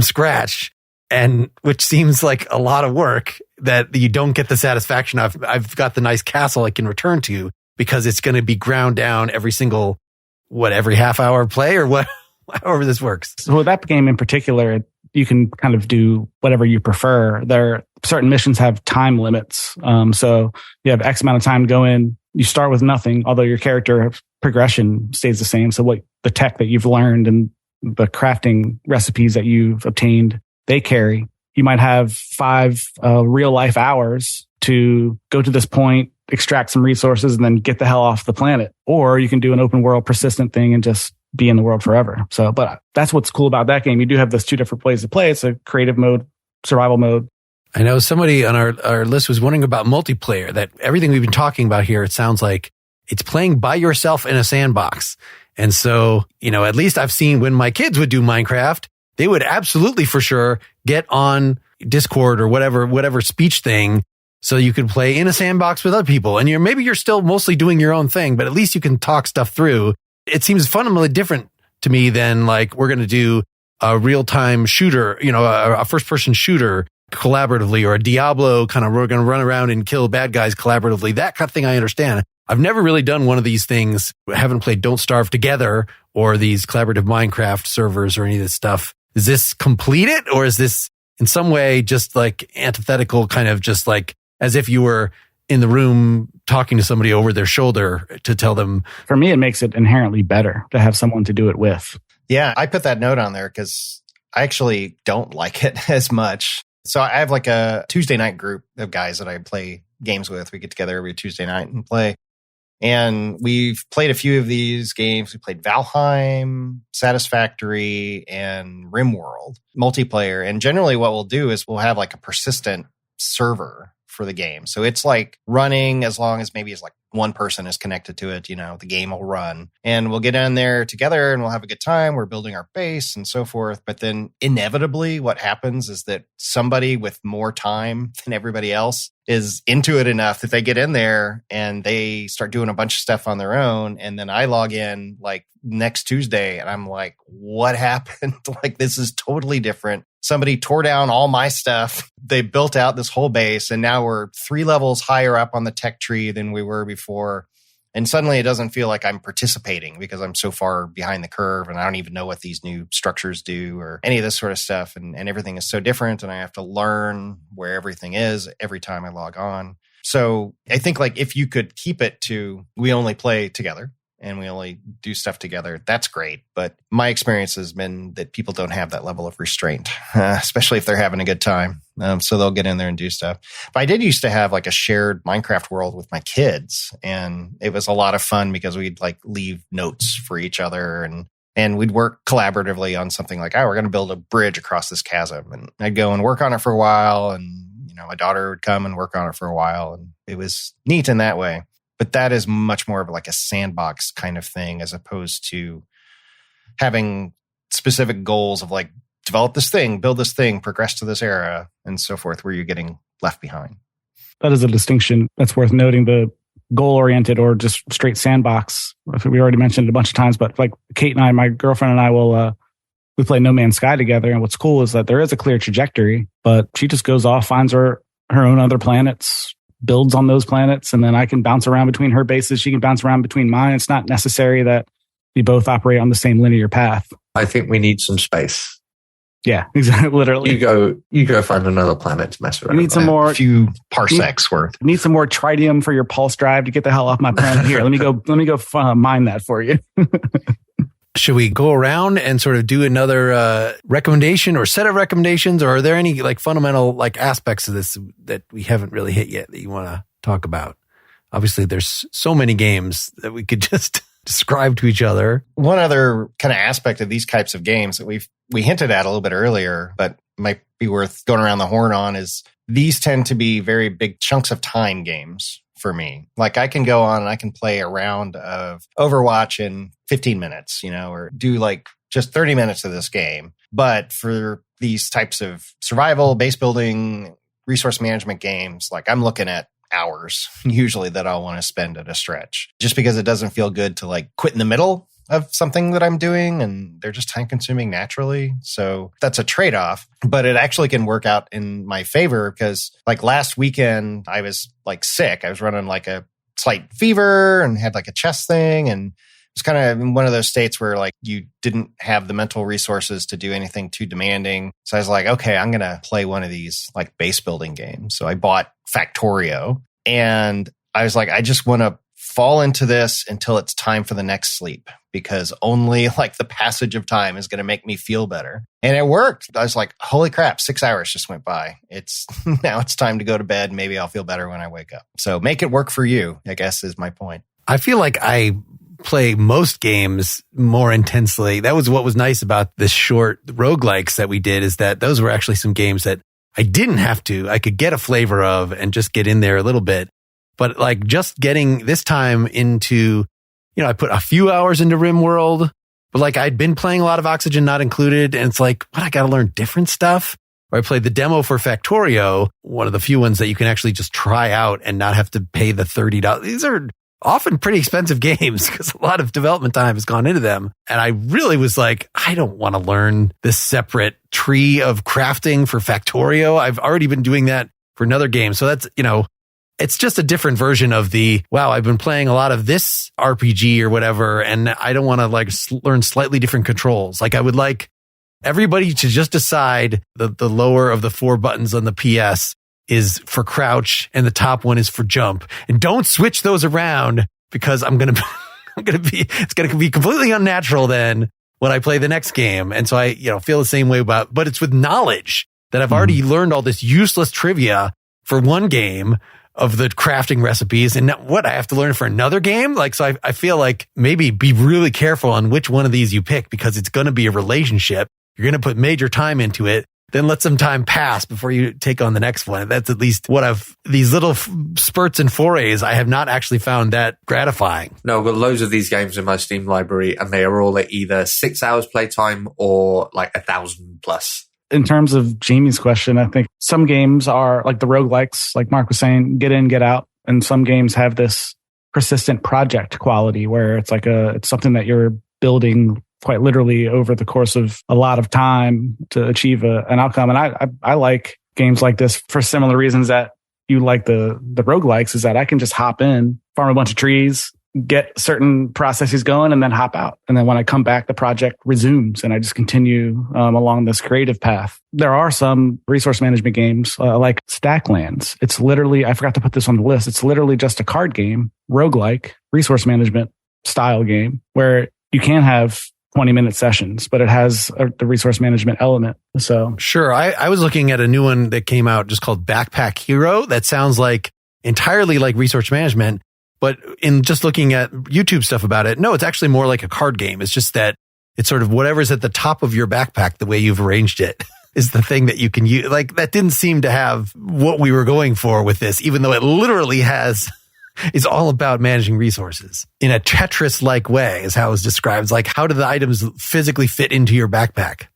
scratch, and which seems like a lot of work that you don't get the satisfaction of. I've got the nice castle I can return to because it's going to be ground down every half hour play or what, however this works. So with that game in particular, you can kind of do whatever you prefer. Certain missions have time limits. So you have X amount of time to go in. You start with nothing, although your character progression stays the same. So what the tech that you've learned and the crafting recipes that you've obtained, they carry. You might have 5 real life hours to go to this point, extract some resources, and then get the hell off the planet. Or you can do an open world persistent thing and just be in the world forever. So, but that's what's cool about that game. You do have those 2 different ways to play. It's a creative mode, survival mode. I know somebody on our list was wondering about multiplayer, that everything we've been talking about here, it sounds like it's playing by yourself in a sandbox. And so, at least I've seen when my kids would do Minecraft, they would absolutely for sure get on Discord or whatever speech thing so you could play in a sandbox with other people. And maybe you're still mostly doing your own thing, but at least you can talk stuff through. It seems fundamentally different to me than like we're going to do a real-time shooter, a first-person shooter collaboratively, or a Diablo kind of, we're going to run around and kill bad guys collaboratively. That kind of thing I understand. I've never really done one of these things. I haven't played Don't Starve Together or these collaborative Minecraft servers or any of this stuff. Is this complete it, or is this in some way just like antithetical, kind of just like as if you were in the room talking to somebody over their shoulder to tell them? For me, it makes it inherently better to have someone to do it with. Yeah, I put that note on there because I actually don't like it as much. So I have like a Tuesday night group of guys that I play games with. We get together every Tuesday night and play. And we've played a few of these games. We played Valheim, Satisfactory, and RimWorld multiplayer. And generally what we'll do is we'll have like a persistent server for the game. So it's like running as long as maybe it's like one person is connected to it, the game will run. And we'll get in there together and we'll have a good time. We're building our base and so forth. But then inevitably what happens is that somebody with more time than everybody else is into it enough that they get in there and they start doing a bunch of stuff on their own. And then I log in like next Tuesday and I'm like, what happened? Like, this is totally different. Somebody tore down all my stuff. They built out this whole base and now we're 3 levels higher up on the tech tree than we were before. And suddenly it doesn't feel like I'm participating because I'm so far behind the curve and I don't even know what these new structures do or any of this sort of stuff. And everything is so different and I have to learn where everything is every time I log on. So I think like if you could keep it to we only play together and we only do stuff together, that's great. But my experience has been that people don't have that level of restraint, especially if they're having a good time. So they'll get in there and do stuff. But I did used to have like a shared Minecraft world with my kids. And it was a lot of fun because we'd like leave notes for each other and we'd work collaboratively on something like, we're going to build a bridge across this chasm. And I'd go and work on it for a while. And, my daughter would come and work on it for a while. And it was neat in that way. But that is much more of like a sandbox kind of thing as opposed to having specific goals of like, develop this thing, build this thing, progress to this era, and so forth, where you're getting left behind. That is a distinction that's worth noting. The goal-oriented or just straight sandbox. We already mentioned it a bunch of times, but like Kate and I, my girlfriend and I will, we play No Man's Sky together. And what's cool is that there is a clear trajectory, but she just goes off, finds her own other planets, builds on those planets, and then I can bounce around between her bases. She can bounce around between mine. It's not necessary that we both operate on the same linear path. I think we need some space. Yeah, exactly. Literally. You go find another planet to mess around. You need some more. A few parsecs worth. Need some more tritium for your pulse drive to get the hell off my planet. Here, let me go mine that for you. Should we go around and sort of do another recommendation or set of recommendations, or are there any like fundamental like aspects of this that we haven't really hit yet that you want to talk about? Obviously, there's so many games that we could just describe to each other. One other kind of aspect of these types of games that we hinted at a little bit earlier, but might be worth going around the horn on, is these tend to be very big chunks of time games for me. Like I can go on and I can play a round of Overwatch in 15 minutes, or do like just 30 minutes of this game. But for these types of survival, base building, resource management games, like I'm looking at hours usually that I'll want to spend at a stretch, just because it doesn't feel good to like quit in the middle of something that I'm doing, and they're just time consuming naturally. So that's a trade-off, but it actually can work out in my favor because like last weekend I was like sick. I was running like a slight fever and had like a chest thing, and it was kind of in one of those states where like you didn't have the mental resources to do anything too demanding. So I was like, okay, I'm going to play one of these like base building games. So I bought Factorio, and I was like, I just want to fall into this until it's time for the next sleep, because only like the passage of time is going to make me feel better. And it worked. I was like, holy crap, 6 hours just went by. Now it's time to go to bed. Maybe I'll feel better when I wake up. So make it work for you, I guess, is my point. I feel like I play most games more intensely. That was what was nice about the short roguelikes that we did, is that those were actually some games that I didn't have to. I could get a flavor of and just get in there a little bit. But like just getting this time into, I put a few hours into RimWorld, but like I'd been playing a lot of Oxygen Not Included, and it's like, I got to learn different stuff. Or I played the demo for Factorio, one of the few ones that you can actually just try out and not have to pay the $30. These are often pretty expensive games because a lot of development time has gone into them. And I really was like, I don't want to learn this separate tree of crafting for Factorio. I've already been doing that for another game. So that's, it's just a different version of I've been playing a lot of this RPG or whatever, and I don't want to like learn slightly different controls. Like I would like everybody to just decide the lower of the 4 buttons on the PS is for crouch and the top one is for jump, and don't switch those around, because it's going to be completely unnatural then when I play the next game. And so I, feel the same way but it's with knowledge that I've already learned all this useless trivia for one game of the crafting recipes, and what I have to learn for another game. Like, so I feel like maybe be really careful on which one of these you pick, because it's going to be a relationship. You're going to put major time into it. Then let some time pass before you take on the next one. That's at least what these little spurts and forays, I have not actually found that gratifying. No, I've got loads of these games in my Steam library, and they are all at either 6 hours playtime or like 1,000 plus. In terms of Jamie's question, I think some games are like the roguelikes, like Mark was saying, get in, get out. And some games have this persistent project quality where it's like it's something that you're building quite literally over the course of a lot of time to achieve an outcome. And I like games like this for similar reasons that you like the roguelikes, is that I can just hop in, farm a bunch of trees, get certain processes going, and then hop out. And then when I come back, the project resumes and I just continue along this creative path. There are some resource management games like Stacklands. It's literally, I forgot to put this on the list, it's literally just a card game, roguelike, resource management style game, where you can have 20-minute sessions, but it has the resource management element. So sure. I was looking at a new one that came out just called Backpack Hero. That sounds like entirely like resource management, but in just looking at YouTube stuff about it, no, it's actually more like a card game. It's just that it's sort of whatever's at the top of your backpack, the way you've arranged it is the thing that you can use. Like that didn't seem to have what we were going for with this, even though it literally is all about managing resources in a Tetris-like way is how it was described. It's like, how do the items physically fit into your backpack?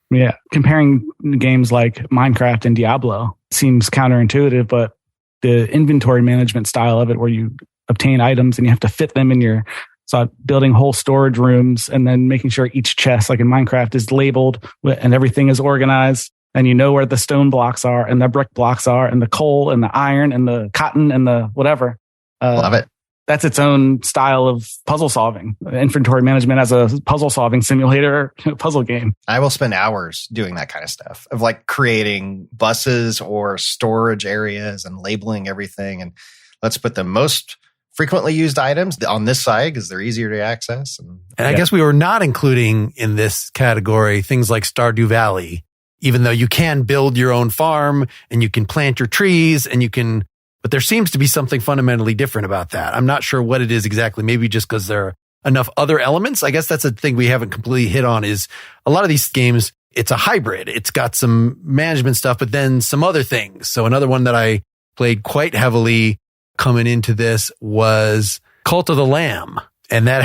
Yeah. Comparing games like Minecraft and Diablo seems counterintuitive, but the inventory management style of it, where you obtain items and you have to fit them in your, so building whole storage rooms and then making sure each chest, like in Minecraft, is labeled and everything is organized. And you know where the stone blocks are and the brick blocks are and the coal and the iron and the cotton and the whatever. Love it. That's its own style of puzzle solving. Inventory management as a puzzle solving simulator puzzle game. I will spend hours doing that kind of stuff, of like creating buses or storage areas and labeling everything. And let's put the most frequently used items on this side because they're easier to access. And I guess we were not including in this category things like Stardew Valley, even though you can build your own farm and you can plant your trees and you can. But there seems to be something fundamentally different about that. I'm not sure what it is exactly. Maybe just because there are enough other elements. I guess that's a thing we haven't completely hit on is a lot of these games, it's a hybrid. It's got some management stuff, but then some other things. So another one that I played quite heavily coming into this was Cult of the Lamb. And that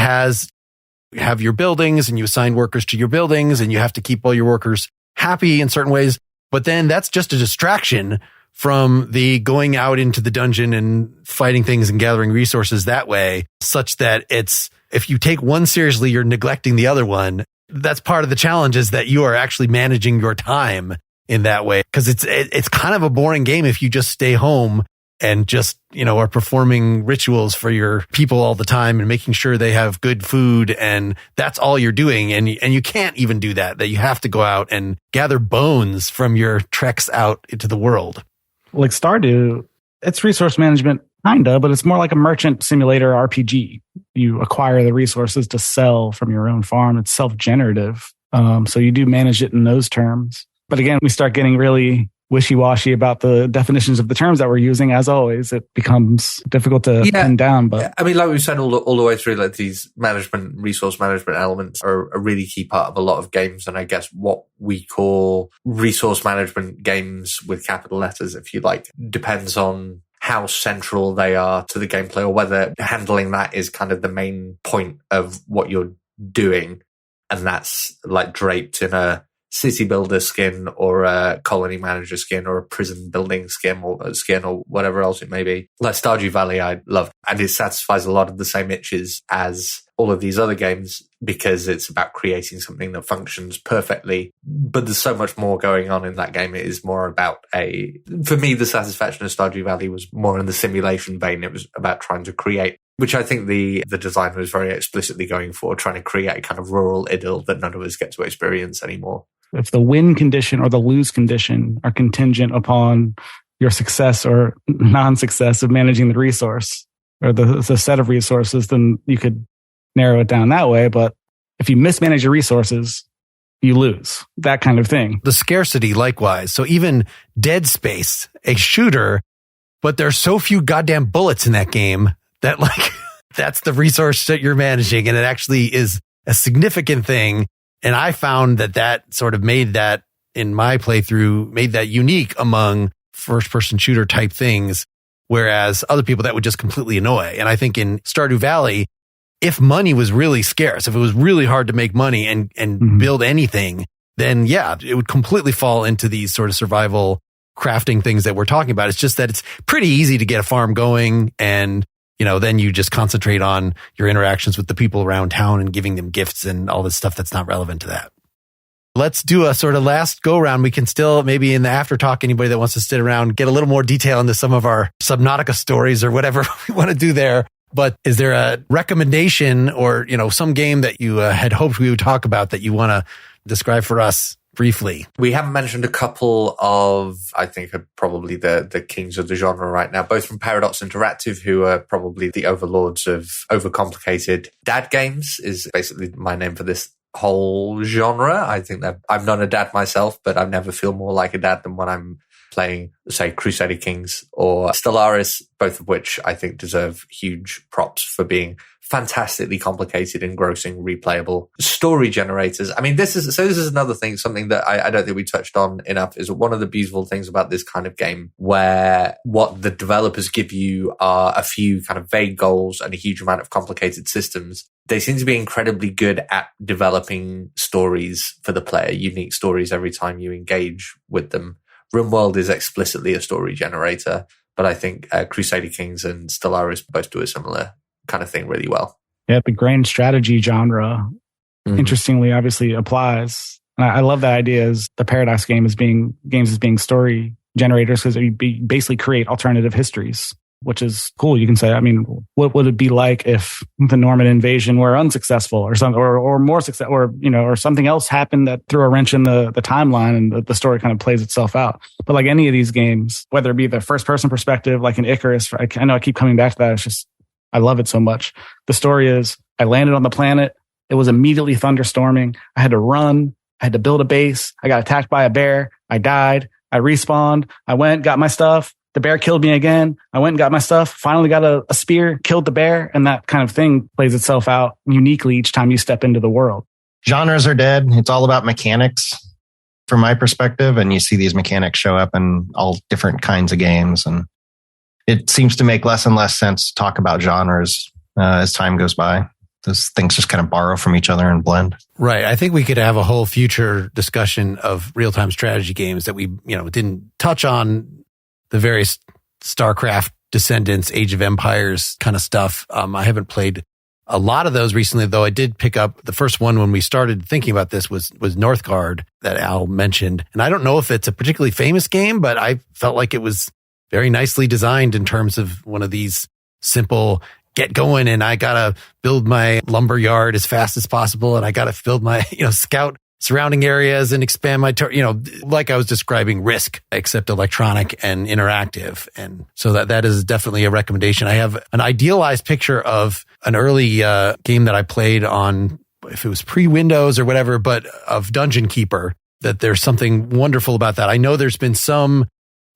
you have your buildings and you assign workers to your buildings and you have to keep all your workers happy in certain ways. But then that's just a distraction from the going out into the dungeon and fighting things and gathering resources that way, such that if you take one seriously, you're neglecting the other one. That's part of the challenge, is that you are actually managing your time in that way. Cause it's kind of a boring game if you just stay home and just, are performing rituals for your people all the time and making sure they have good food. And that's all you're doing. And you can't even do that you have to go out and gather bones from your treks out into the world. Like Stardew, it's resource management, kinda, but it's more like a merchant simulator RPG. You acquire the resources to sell from your own farm. It's self-generative. So you do manage it in those terms. But again, we start getting really wishy-washy about the definitions of the terms that we're using. As always, it becomes difficult to pin down. But I mean, like we've said all the way through, like these resource management elements are a really key part of a lot of games. And I guess what we call resource management games with capital letters, if you like, depends on how central they are to the gameplay or whether handling that is kind of the main point of what you're doing. And that's like draped in a city builder skin or a colony manager skin or a prison building skin or whatever else it may be. Like Stardew Valley, I love, and it satisfies a lot of the same itches as all of these other games because it's about creating something that functions perfectly. But there's so much more going on in that game. It is more about for me, the satisfaction of Stardew Valley was more in the simulation vein. It was about trying to create, which I think the designer was very explicitly going for, trying to create a kind of rural idyll that none of us get to experience anymore. If the win condition or the lose condition are contingent upon your success or non-success of managing the resource or the set of resources, then you could narrow it down that way. But if you mismanage your resources, you lose. That kind of thing. The scarcity, likewise. So even Dead Space, a shooter, but there's so few goddamn bullets in that game that that's the resource that you're managing. And it actually is a significant thing. And I found that sort of made that, in my playthrough, made that unique among first-person shooter type things, whereas other people that would just completely annoy. And I think in Stardew Valley, if money was really scarce, if it was really hard to make money and build anything, then it would completely fall into these sort of survival crafting things that we're talking about. It's just that it's pretty easy to get a farm going and then you just concentrate on your interactions with the people around town and giving them gifts and all this stuff that's not relevant to that. Let's do a sort of last go round. We can still, maybe in the after talk, anybody that wants to sit around, get a little more detail into some of our Subnautica stories or whatever we want to do there. But is there a recommendation or, some game that you had hoped we would talk about that you want to describe for us briefly? We haven't mentioned a couple of, I think, are probably the kings of the genre right now, both from Paradox Interactive, who are probably the overlords of overcomplicated dad games, is basically my name for this whole genre. I think that I'm not a dad myself, but I never feel more like a dad than when I'm playing, say, Crusader Kings or Stellaris, both of which I think deserve huge props for being fantastically complicated, engrossing, replayable story generators. I mean, this is another thing, something that I don't think we touched on enough, is one of the beautiful things about this kind of game, where what the developers give you are a few kind of vague goals and a huge amount of complicated systems. They seem to be incredibly good at developing stories for the player, unique stories every time you engage with them. RimWorld is explicitly a story generator, but I think Crusader Kings and Stellaris both do a similar kind of thing really well. Yeah, the grand strategy genre, interestingly, obviously applies. And I love that idea as the paradox games as being story generators, because you basically create alternative histories, which is cool. You can say, I mean, what would it be like if the Norman invasion were unsuccessful or something, or more success, or, you know, or something else happened that threw a wrench in the timeline and the story kind of plays itself out. But like any of these games, whether it be the first person perspective, like in Icarus, I know I keep coming back to that. It's just, I love it so much. The story is, I landed on the planet. It was immediately thunderstorming. I had to run. I had to build a base. I got attacked by a bear. I died. I respawned. I went, got my stuff. The bear killed me again. I went and got my stuff. Finally got a spear, killed the bear. And that kind of thing plays itself out uniquely each time you step into the world. Genres are dead. It's all about mechanics from my perspective. And you see these mechanics show up in all different kinds of games. And it seems to make less and less sense to talk about genres as time goes by. Those things just kind of borrow from each other and blend. Right. I think we could have a whole future discussion of real-time strategy games that we, didn't touch on, the various Starcraft, Descendants, Age of Empires kind of stuff. I haven't played a lot of those recently, though I did pick up the first one when we started thinking about this was Northgard that Al mentioned. And I don't know if it's a particularly famous game, but I felt like it was very nicely designed in terms of one of these simple get going and I gotta build my lumber yard as fast as possible and I gotta build my, scout surrounding areas and expand my, like I was describing Risk, except electronic and interactive. And so that is definitely a recommendation. I have an idealized picture of an early game that I played on, if it was pre-Windows or whatever, but of Dungeon Keeper, that there's something wonderful about that. I know there's been some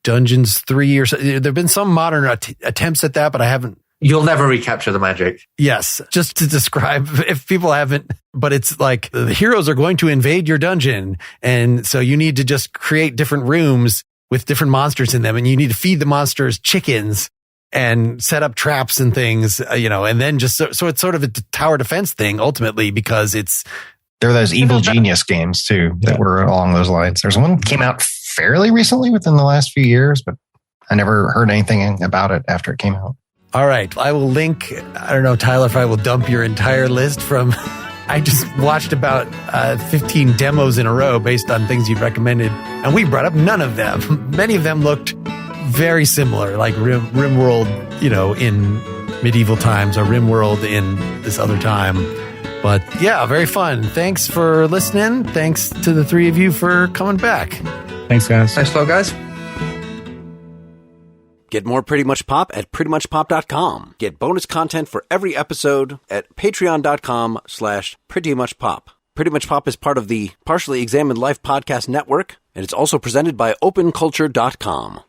Dungeons 3 or so, there've been some modern attempts at that, but I haven't. You'll never recapture the magic. Yes. Just to describe, if people haven't, but it's like the heroes are going to invade your dungeon. And so you need to just create different rooms with different monsters in them. And you need to feed the monsters chickens and set up traps and things, and then just, so it's sort of a tower defense thing ultimately, because there are those Evil Genius games too that were along those lines. There's one that came out fairly recently within the last few years, but I never heard anything about it after it came out. All right. I will link, I don't know, Tyler, if I will dump your entire list from, I just watched about 15 demos in a row based on things you'd recommended, and we brought up none of them. Many of them looked very similar, like RimWorld, in medieval times, or RimWorld in this other time. But yeah, very fun. Thanks for listening. Thanks to the three of you for coming back. Thanks, guys. Thanks a lot, guys. Get more Pretty Much Pop at prettymuchpop.com. Get bonus content for every episode at patreon.com/prettymuchpop. Pretty Much Pop is part of the Partially Examined Life podcast network, and it's also presented by openculture.com.